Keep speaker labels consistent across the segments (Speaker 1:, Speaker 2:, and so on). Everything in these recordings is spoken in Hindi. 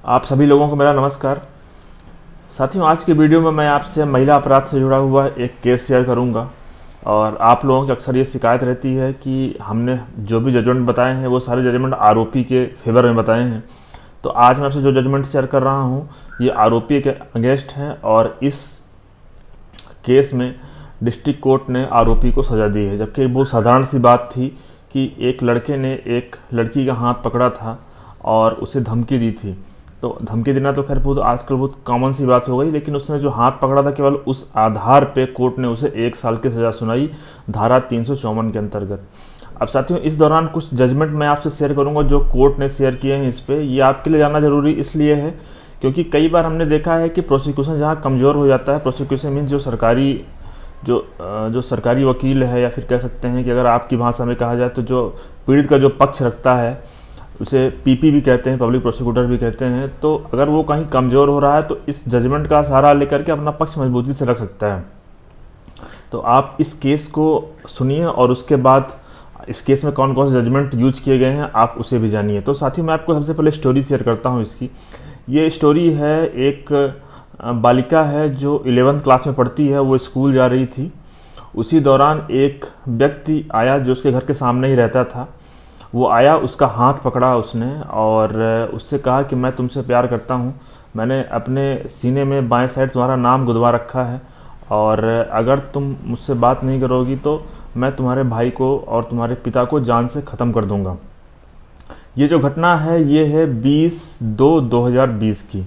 Speaker 1: आप सभी लोगों को मेरा नमस्कार। साथियों, आज के वीडियो में मैं आपसे महिला अपराध से जुड़ा हुआ एक केस शेयर करूंगा। और आप लोगों की अक्सर ये शिकायत रहती है कि हमने जो भी जजमेंट बताए हैं वो सारे जजमेंट आरोपी के फेवर में बताए हैं। तो आज मैं आपसे जो जजमेंट शेयर कर रहा हूँ ये आरोपी के अगेंस्ट है और इस केस में डिस्ट्रिक्ट कोर्ट ने आरोपी को सज़ा दी है। जबकि बहुत साधारण सी बात थी कि एक लड़के ने एक लड़की का हाथ पकड़ा था और उसे धमकी दी थी। तो धमकी देना तो खैर बहुत आजकल बहुत कॉमन सी बात हो गई, लेकिन उसने जो हाथ पकड़ा था केवल उस आधार पे कोर्ट ने उसे 1 साल की सज़ा सुनाई, धारा 354 के अंतर्गत। अब साथियों, इस दौरान कुछ जजमेंट मैं आपसे शेयर करूंगा जो कोर्ट ने शेयर किए हैं। इस पे ये आपके लिए जानना जरूरी इसलिए है क्योंकि कई बार हमने देखा है कि प्रोसिक्यूशन जहाँ कमज़ोर हो जाता है, प्रोसिक्यूशन मीन्स जो सरकारी वकील है, या फिर कह सकते हैं कि अगर आपकी भाषा में कहा जाए तो जो पीड़ित का जो पक्ष रखता है उसे पीपी भी कहते हैं, पब्लिक प्रोसिक्यूटर भी कहते हैं। तो अगर वो कहीं कमज़ोर हो रहा है तो इस जजमेंट का सहारा लेकर के अपना पक्ष मजबूती से रख सकता है। तो आप इस केस को सुनिए और उसके बाद इस केस में कौन कौन से जजमेंट यूज किए गए हैं आप उसे भी जानिए। तो साथियों, मैं आपको सबसे पहले स्टोरी शेयर करता हूँ इसकी। ये स्टोरी है एक बालिका है जो 11th क्लास में पढ़ती है। वो स्कूल जा रही थी, उसी दौरान एक व्यक्ति आया जो उसके घर के सामने ही रहता था। वो आया, उसका हाथ पकड़ा उसने और उससे कहा कि मैं तुमसे प्यार करता हूँ, मैंने अपने सीने में बाएं साइड तुम्हारा नाम गुदवा रखा है और अगर तुम मुझसे बात नहीं करोगी तो मैं तुम्हारे भाई को और तुम्हारे पिता को जान से ख़त्म कर दूंगा। ये जो घटना है ये है 19/2/2020 की,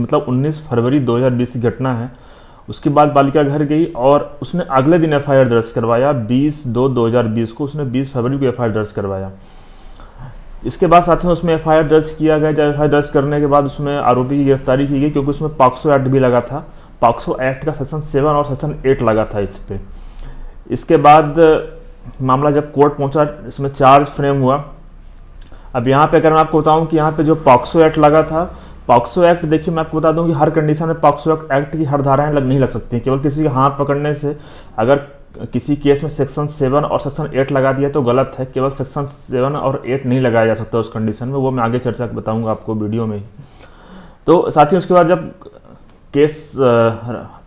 Speaker 1: मतलब 19 फरवरी 2020 की घटना है। उसके बाद बालिका घर गई और उसने अगले दिन एफआईआर दर्ज करवाया। 20/2/2020 को उसने 20 फरवरी को एफआईआर दर्ज करवाया। इसके बाद साथ में उसमें एफआईआर दर्ज किया गया। जब एफआईआर दर्ज करने के बाद उसमें आरोपी की गिरफ्तारी की गई क्योंकि उसमें पॉक्सो एक्ट भी लगा था। पॉक्सो एक्ट का सेक्शन 7 और सेक्शन 8 लगा था इस पर। इसके बाद मामला जब कोर्ट पहुंचा, इसमें चार्ज फ्रेम हुआ। अब यहाँ पे अगर मैं आपको बताऊं कि यहाँ पे जो पॉक्सो एक्ट लगा था, पॉक्सो एक्ट देखिए मैं आपको बता दूं कि हर कंडीशन में पॉक्सो एक्ट की हर धाराएं नहीं लग सकती। केवल किसी के हाथ पकड़ने से अगर किसी केस में सेक्शन 7 और सेक्शन 8 लगा दिया तो गलत है। केवल सेक्शन 7 और 8 नहीं लगाया जा सकता उस कंडीशन में, वो मैं आगे चर्चा बताऊंगा आपको वीडियो में ही। तो साथ ही उसके बाद जब केस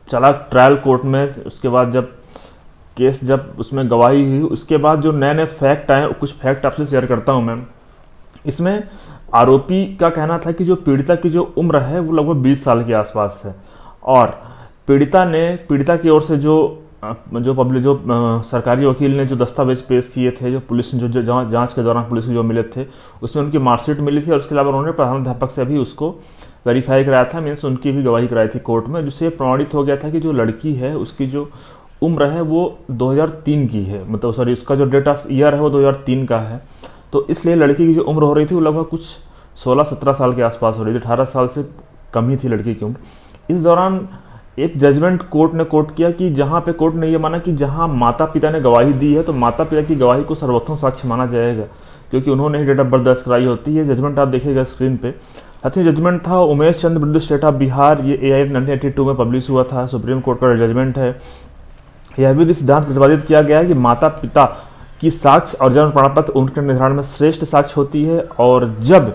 Speaker 1: चला ट्रायल कोर्ट में, उसके बाद जब उसमें गवाही हुई, उसके बाद जो नए नए फैक्ट आए कुछ फैक्ट आपसे शेयर करता हूँ मैं। इसमें आरोपी का कहना था कि जो पीड़िता की जो उम्र है वो लगभग 20 साल के आसपास है और पीड़िता की ओर से जो सरकारी वकील ने जो दस्तावेज पेश किए थे, जो पुलिस ने जो जांच के दौरान पुलिस को जो मिले थे, उसमें उनकी मार्कशीट मिली थी और उसके अलावा उन्होंने प्रधानाध्यापक से भी उसको वेरीफाई कराया था, मीन्स उनकी भी गवाही कराई थी कोर्ट में, जिससे प्रमाणित हो गया था कि जो लड़की है उसकी जो उम्र है वो 2003 की है, मतलब उसका जो डेट ऑफ ईयर है वो 2003 का है। तो इसलिए लड़की की जो उम्र हो रही थी वो लगभग कुछ 16-17 साल के आसपास हो रही थी, 18 साल से कम ही थी लड़की की उम्र। इस दौरान एक जजमेंट कोर्ट ने कोर्ट किया कि जहाँ पे कोर्ट ने ये माना कि जहाँ माता पिता ने गवाही दी है तो माता पिता की गवाही को सर्वोत्तम साक्ष्य माना जाएगा क्योंकि उन्होंने ही डेट ऑफ बर्थ दर्ज कराई होती है। जजमेंट आप देखिएगा स्क्रीन पे। साथ ही जजमेंट था उमेश चंद्र विरुद्ध स्टेट ऑफ बिहार। ये AI 1982 में पब्लिश हुआ था, सुप्रीम कोर्ट का जजमेंट है। यह भी सिद्धांत प्रतिपादित किया गया है कि माता पिता की साक्ष्य और जन्म प्रमाण पत्र उनके निर्धारण में श्रेष्ठ साक्ष्य होती है और जब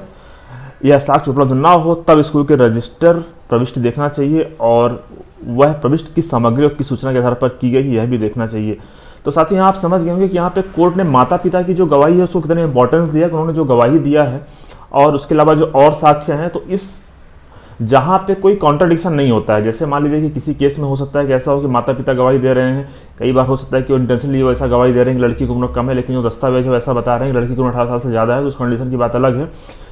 Speaker 1: यह साक्ष्य उपलब्ध ना हो तब स्कूल के रजिस्टर प्रविष्टि देखना चाहिए और वह प्रविष्टि की सामग्री और की सूचना के आधार पर की गई यह भी देखना चाहिए। तो साथ ही आप समझ गए होंगे कि यहाँ पे कोर्ट ने माता पिता की जो गवाही है उसको कितने इंपॉर्टेंस दिया कि उन्होंने जो गवाही दिया है और उसके अलावा जो और साक्ष्य हैं, तो इस जहाँ पे कोई कॉन्ट्राडिक्शन नहीं होता है। जैसे मान लीजिए कि किसी केस में हो सकता है कि ऐसा हो कि माता पिता गवाही दे रहे हैं, कई बार हो सकता है कि वो इंटेंशनली वो ऐसा गवाही दे रहे हैं कि लड़की की उम्र कम है, लेकिन जो दस्तावेज है वैसा बता रहे हैं कि लड़की की उम्र 18 साल से ज़्यादा है, तो उस कंडीशन की बात अलग है।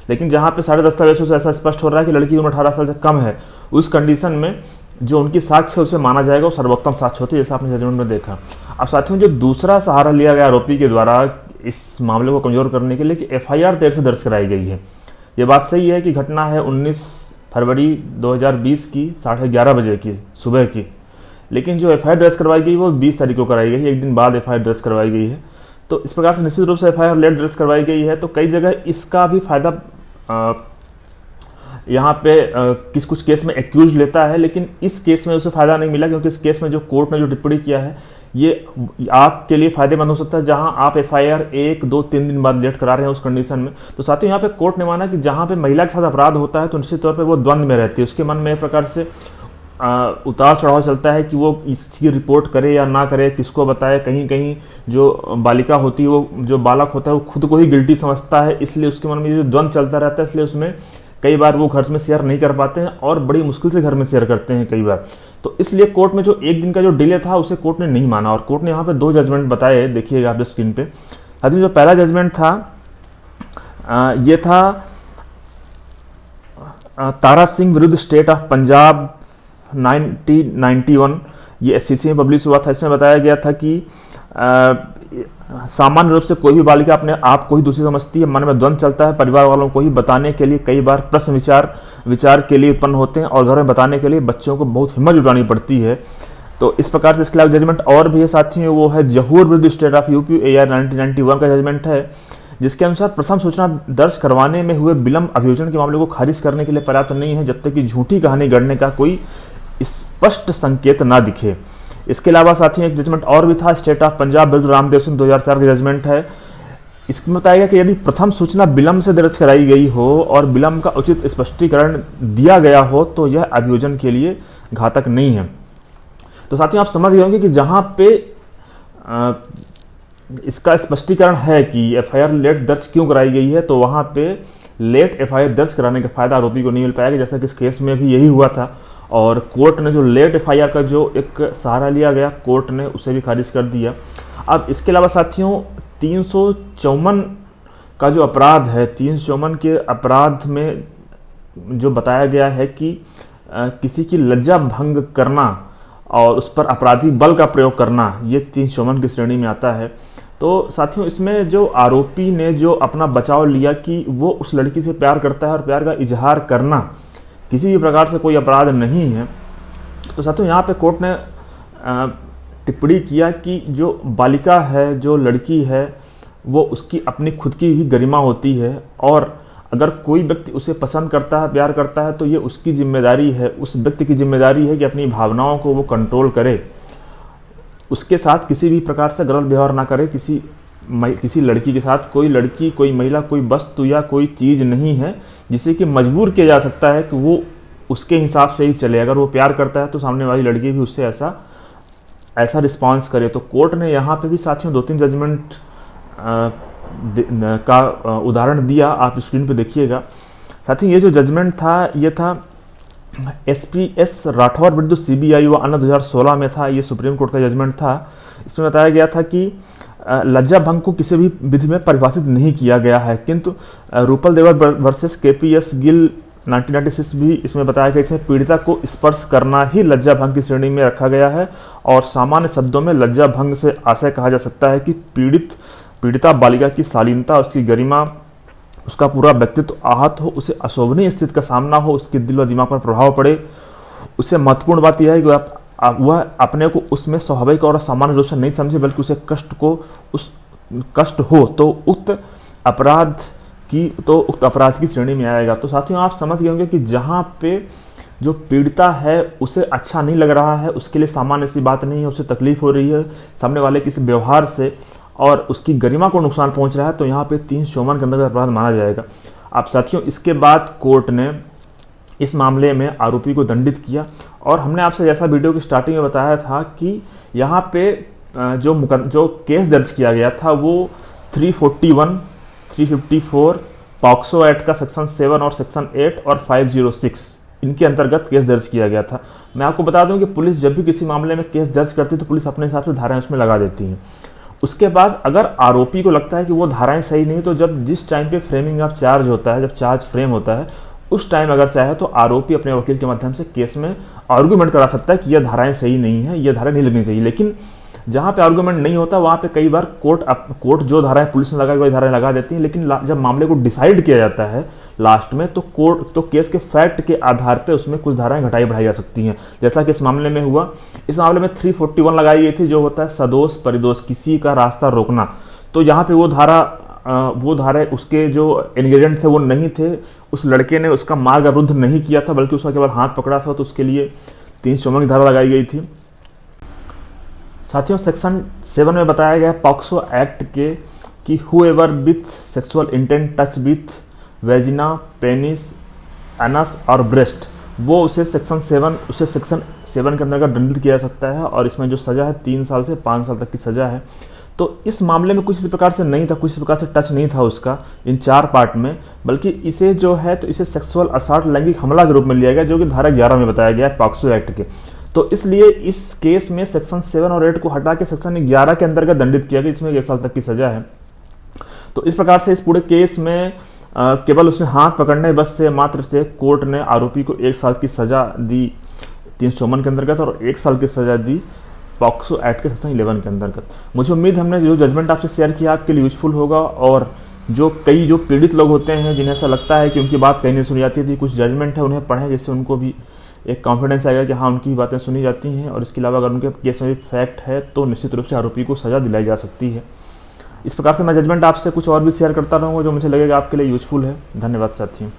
Speaker 1: लेकिन जहाँ पे सारे दस्तावेजों से ऐसा स्पष्ट हो रहा है कि लड़की की उम्र 18 साल से कम है, उस कंडीशन में जो उनकी साक्ष्य है उसे माना जाएगा, वो सर्वोत्तम साक्ष्य होती है, जैसा आपने जजमेंट में देखा। अब साथियों, जो दूसरा सहारा लिया गया आरोपी के द्वारा इस मामले को कमजोर करने के लिए कि एफआईआर देर से दर्ज कराई गई है। ये बात सही है कि घटना है 19 फरवरी 2020 की 11:30 बजे की सुबह की, लेकिन जो एफआईआर दर्ज करवाई गई वो 20 तारीख को कराई गई है, एक दिन बाद एफआईआर दर्ज करवाई गई है। तो इस प्रकार से निश्चित रूप से एफआईआर लेट दर्ज करवाई गई है। तो कई जगह इसका भी फायदा यहाँ पे कुछ केस में एक्यूज लेता है, लेकिन इस केस में उसे फायदा नहीं मिला क्योंकि इस केस में जो कोर्ट ने जो टिप्पणी किया है ये आपके लिए फायदेमंद हो सकता है जहां आप एफआईआर 1, 2, 3 दिन बाद लेट करा रहे हैं उस कंडीशन में। तो साथ ही यहाँ पे कोर्ट ने माना कि जहां पे महिला के साथ अपराध होता है तो निश्चित तौर पे वो द्वंद्व में रहती है, उसके मन में एक प्रकार से उतार चढ़ाव चलता है कि वो इसकी रिपोर्ट करे या ना करे, किसको बताए। कहीं कहीं जो बालिका होती है, वो जो बालक होता है, वो खुद को ही गिल्टी समझता है, इसलिए उसके मन में जो द्वंद्व चलता रहता है, इसलिए उसमें कई बार वो घर में शेयर नहीं कर पाते हैं और बड़ी मुश्किल से घर में शेयर करते हैं कई बार। तो इसलिए कोर्ट में जो 1 दिन का जो डिले था उसे कोर्ट ने नहीं माना और कोर्ट ने यहाँ पे 2 जजमेंट बताए, देखिएगा आप स्क्रीन पे। हालांकि जो पहला जजमेंट था ये था तारा सिंह विरुद्ध स्टेट ऑफ पंजाब 1991, ये एससीसी में पब्लिश हुआ था। इसमें बताया गया था कि सामान्य रूप से कोई भी बालिका अपने आप को ही दोषी समझती है, मन में द्वंद्व चलता है, परिवार वालों को ही बताने के लिए कई बार प्रश्न विचार के लिए उत्पन्न होते हैं और घर में बताने के लिए बच्चों को बहुत हिम्मत जुटानी पड़ती है। तो इस प्रकार से इसके खिलाफ जजमेंट और भी है साथियों, वो है जहूर विरुद्ध स्टेट ऑफ यूपी AR 1991 का जजमेंट है, जिसके अनुसार प्रथम सूचना दर्ज करवाने में हुए विलंब अभियोजन के मामले को खारिज करने के लिए पर्याप्त नहीं है जब तक कि झूठी कहानी गढ़ने का कोई स्पष्ट संकेत ना दिखे। इसके अलावा साथियों एक जजमेंट और भी था, स्टेट ऑफ पंजाब विरुद्ध रामदेव सिंह 2004 का जजमेंट है। इसमें बताया गया कि यदि प्रथम सूचना विलंब से दर्ज कराई गई हो और विलंब का उचित स्पष्टीकरण दिया गया हो तो यह अभियोजन के लिए घातक नहीं है। तो साथियों आप समझ गए होंगे कि जहां पे इसका स्पष्टीकरण है कि एफआईआर लेट दर्ज क्यों कराई गई है, तो वहां पे लेट एफआईआर दर्ज कराने का फायदा आरोपी को नहीं मिल पाएगा, जैसा कि इस केस में भी यही हुआ था। और कोर्ट ने जो लेट एफआईआर का जो एक सहारा लिया गया, कोर्ट ने उसे भी खारिज कर दिया। अब इसके अलावा साथियों 354 का जो अपराध है, 354 के अपराध में जो बताया गया है कि किसी की लज्जा भंग करना और उस पर आपराधिक बल का प्रयोग करना, ये 354 की श्रेणी में आता है। तो साथियों इसमें जो आरोपी ने जो अपना बचाव लिया कि वो उस लड़की से प्यार करता है और प्यार का इजहार करना किसी भी प्रकार से कोई अपराध नहीं है। तो साथियों यहाँ पे कोर्ट ने टिप्पणी किया कि जो बालिका है, जो लड़की है, वो उसकी अपनी खुद की भी गरिमा होती है और अगर कोई व्यक्ति उसे पसंद करता है, प्यार करता है, तो ये उसकी जिम्मेदारी है, उस व्यक्ति की जिम्मेदारी है कि अपनी भावनाओं को वो कंट्रोल करे, उसके साथ किसी भी प्रकार से गलत व्यवहार ना करे। किसी लड़की के साथ कोई लड़की, कोई महिला, कोई वस्तु या कोई चीज़ नहीं है जिसे कि मजबूर किया जा सकता है कि वो उसके हिसाब से ही चले। अगर वो प्यार करता है तो सामने वाली लड़की भी उससे ऐसा रिस्पांस करे। तो कोर्ट ने यहाँ पे भी साथियों 2-3 जजमेंट का उदाहरण दिया, आप स्क्रीन पे देखिएगा। साथियों ये जो जजमेंट था ये था SPS राठौर विरुद्ध CBI व अन्य 2016 में था, ये सुप्रीम कोर्ट का जजमेंट था। इसमें बताया गया था कि लज्जा भंग को किसी भी विधि में परिभाषित नहीं किया गया है, किंतु रूपल देवर वर्सेस KPS गिल 1996 भी इसमें बताया गया, इसमें पीड़िता को स्पर्श करना ही लज्जा भंग की श्रेणी में रखा गया है और सामान्य शब्दों में लज्जा भंग से आशय कहा जा सकता है कि पीड़िता बालिका की शालीनता, उसकी गरिमा, उसका पूरा व्यक्तित्व आहत हो, उसे अशोभनीय स्थिति का सामना हो, उसके दिल व दिमाग पर प्रभाव पड़े। उससे महत्वपूर्ण बात यह है कि वह अपने को उसमें स्वाभाविक और सामान्य रूप से नहीं समझे, बल्कि उसे कष्ट हो तो उक्त अपराध की श्रेणी में आएगा। तो साथियों आप समझ गए होंगे कि जहाँ पे जो पीड़िता है उसे अच्छा नहीं लग रहा है, उसके लिए सामान्य सी बात नहीं है, उसे तकलीफ हो रही है सामने वाले किसी व्यवहार से और उसकी गरिमा को नुकसान पहुंच रहा है, तो यहाँ पे 354 के अंदर अपराध माना जाएगा। अब साथियों इसके बाद कोर्ट ने इस मामले में आरोपी को दंडित किया और हमने आपसे जैसा वीडियो की स्टार्टिंग में बताया था कि यहाँ पे जो केस दर्ज किया गया था वो 341, 354 पॉक्सो एक्ट का सेक्शन 7 और सेक्शन 8 और 506 इनके अंतर्गत केस दर्ज किया गया था। मैं आपको बता दूं कि पुलिस जब भी किसी मामले में केस दर्ज करती है तो पुलिस अपने हिसाब से धाराएं उसमें लगा देती है। उसके बाद अगर आरोपी को लगता है कि वो धाराएं सही नहीं, तो जिस टाइम पे फ्रेमिंग ऑफ चार्ज होता है, जब चार्ज फ्रेम होता है, उस टाइम अगर चाहे तो आरोपी अपने वकील के माध्यम से केस में आर्गूमेंट करा सकता है कि यह धाराएं सही नहीं है, यह धाराएं नहीं लगनी चाहिए। लेकिन जहाँ पे आर्गूमेंट नहीं होता वहाँ पे कई बार कोर्ट जो धाराएं पुलिस ने लगाई वही धाराएं लगा देती है। लेकिन जब मामले को डिसाइड किया जाता है लास्ट में, तो केस के फैक्ट के आधार पे उसमें कुछ धाराएं घटाई बढ़ाई जा सकती हैं, जैसा कि इस मामले में हुआ। इस मामले में 341 लगाई गई थी, जो होता है सदोष परिदोष, किसी का रास्ता रोकना। तो यहाँ पे वो धारा उसके जो इंग्रेडिएंट थे वो नहीं थे, उस लड़के ने उसका मार्ग अवरुद्ध नहीं किया था, बल्कि उसका केवल हाथ पकड़ा था, तो उसके लिए 354 की धारा लगाई गई थी। साथियों सेक्शन 7 में बताया गया पॉक्सो एक्ट के कि whoever with sexual intent touch with vagina, penis, anus और ब्रेस्ट, वो उसे सेक्शन 7 के अंतर्गत दंडित किया जा सकता है और इसमें जो सज़ा है 3 साल से 5 साल तक की सज़ा है। तो इस मामले में कुछ इस प्रकार से नहीं था, कुछ इस प्रकार से टच नहीं था उसका इन 4 पार्ट में, बल्कि इसे जो है तो इसे सेक्सुअल असॉल्ट, लैंगिक हमला के रूप में लिया गया, जो कि धारा 11 में बताया गया है पॉक्सो एक्ट के। तो इसलिए इस केस में सेक्शन 7 और 8 को हटा के सेक्शन 11 के अंतर्गत दंडित किया गया, इसमें 1 साल तक की सजा है। तो इस प्रकार से इस पूरे केस में केवल उसने हाथ पकड़ने बस से मात्र से कोर्ट ने आरोपी को 1 साल की सजा दी 354 के अंतर्गत और 1 साल की सजा दी पॉक्सो एक्ट के सेक्शन 11 के अंतर्गत। मुझे उम्मीद है हमने जो जजमेंट आपसे शेयर किया आपके लिए यूजफुल होगा, और जो पीड़ित लोग होते हैं जिन्हें ऐसा लगता है कि उनकी बात कहीं नहीं सुनी जाती थी, कुछ जजमेंट है उन्हें पढ़ें, जिससे उनको भी एक कॉन्फिडेंस आएगा कि हाँ उनकी बातें सुनी जाती हैं, और इसके अलावा अगर उनके केस में भी फैक्ट है तो निश्चित रूप से आरोपी को सज़ा दिलाई जा सकती है। इस प्रकार से मैं जजमेंट आपसे कुछ और भी शेयर करता रहूँगा जो मुझे लगेगा आपके लिए यूजफुल है। धन्यवाद साथियों।